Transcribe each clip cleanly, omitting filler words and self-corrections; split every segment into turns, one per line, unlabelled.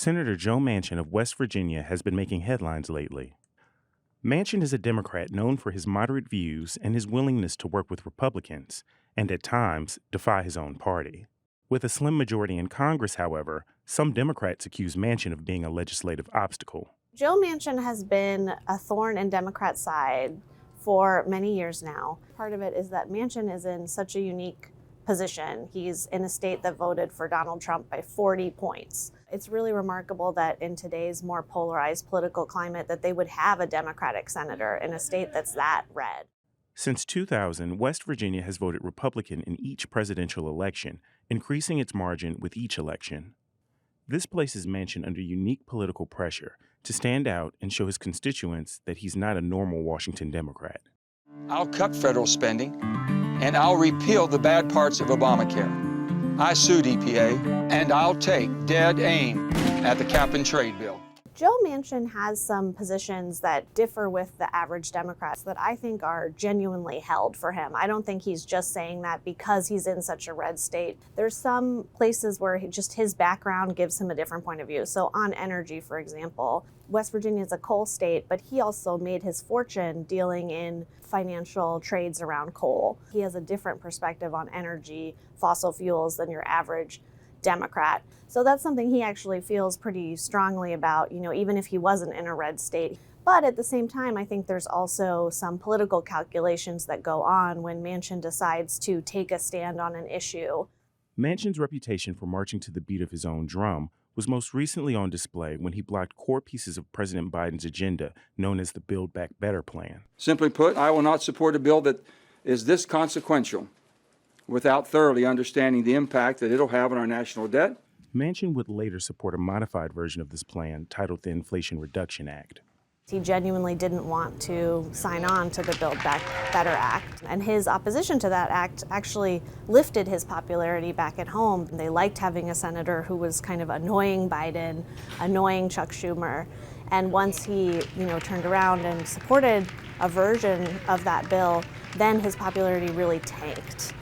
Senator Joe Manchin of West Virginia has been making headlines lately. Manchin is a Democrat known for his moderate views and his willingness to work with Republicans, and at times defy his own party. With a slim majority in Congress, however, some Democrats accuse Manchin of being a legislative obstacle.
Joe Manchin has been a thorn in Democrat side for many years now. Part of it is that Manchin is in such a unique position. He's in a state that voted for Donald Trump by 40 points. It's really remarkable that in today's more polarized political climate that they would have a Democratic senator in a state that's that red.
Since 2000, West Virginia has voted Republican in each presidential election, increasing its margin with each election. This places Manchin under unique political pressure to stand out and show his constituents that he's not a normal Washington Democrat.
I'll cut federal spending, and I'll repeal the bad parts of Obamacare. I sued EPA, and I'll take dead aim at the cap-and-trade bill.
Joe Manchin has some positions that differ with the average Democrats that I think are genuinely held for him. I don't think he's just saying that because he's in such a red state. There's some places where just his background gives him a different point of view. So on energy, for example, West Virginia is a coal state, but he also made his fortune dealing in financial trades around coal. He has a different perspective on energy, fossil fuels than your average Democrat. So that's something he actually feels pretty strongly about, even if he wasn't in a red state. But at the same time, I think there's also some political calculations that go on when Manchin decides to take a stand on an issue.
Manchin's reputation for marching to the beat of his own drum was most recently on display when he blocked core pieces of President Biden's agenda known as the Buildback Better plan.
Simply put, I will not support a bill that is this consequential without thoroughly understanding the impact that it'll have on our national debt.
Manchin would later support a modified version of this plan titled the Inflation Reduction Act.
He genuinely didn't want to sign on to the Buildback Better Act, and his opposition to that act actually lifted his popularity back at home. They liked having a senator who was kind of annoying Biden, annoying Chuck Schumer, and once he, turned around and supported a version of that bill, then his popularity really tanked.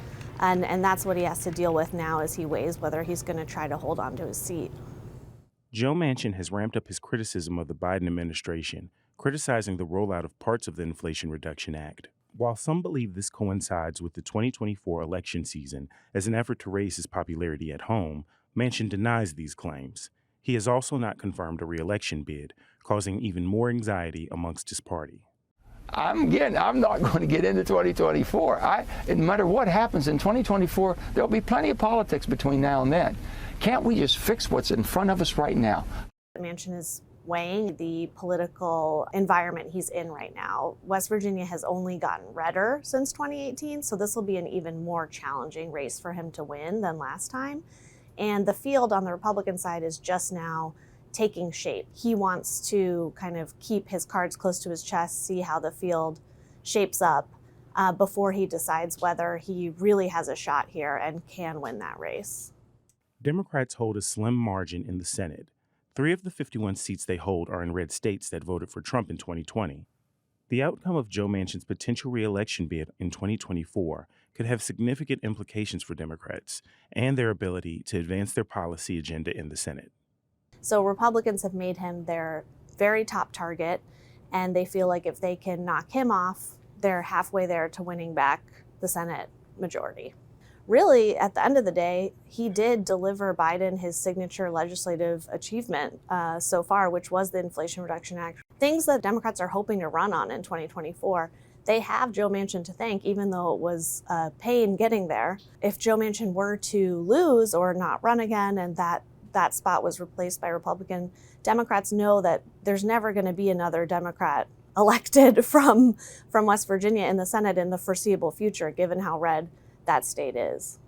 And that's what he has to deal with now as he weighs whether he's going to try to hold on to his seat.
Joe Manchin has ramped up his criticism of the Biden administration, criticizing the rollout of parts of the Inflation Reduction Act. While some believe this coincides with the 2024 election season as an effort to raise his popularity at home, Manchin denies these claims. He has also not confirmed a re-election bid, causing even more anxiety amongst his party.
I'm not going to get into 2024. No matter what happens in 2024, there'll be plenty of politics between now and then. Can't we just fix what's in front of us right now?
Manchin is weighing the political environment he's in right now. West Virginia has only gotten redder since 2018, so this will be an even more challenging race for him to win than last time. And the field on the Republican side is just now taking shape. He wants to kind of keep his cards close to his chest, see how the field shapes up before he decides whether he really has a shot here and can win that race.
Democrats hold a slim margin in the Senate. 3 of the 51 seats they hold are in red states that voted for Trump in 2020. The outcome of Joe Manchin's potential re-election bid in 2024 could have significant implications for Democrats and their ability to advance their policy agenda in the Senate.
So Republicans have made him their very top target, and they feel like if they can knock him off, they're halfway there to winning back the Senate majority. Really, at the end of the day, he did deliver Biden his signature legislative achievement so far, which was the Inflation Reduction Act. Things that Democrats are hoping to run on in 2024, they have Joe Manchin to thank, even though it was a pain getting there. If Joe Manchin were to lose or not run again and that spot was replaced by Republican, Democrats know that there's never going to be another Democrat elected from West Virginia in the Senate in the foreseeable future, given how red that state is.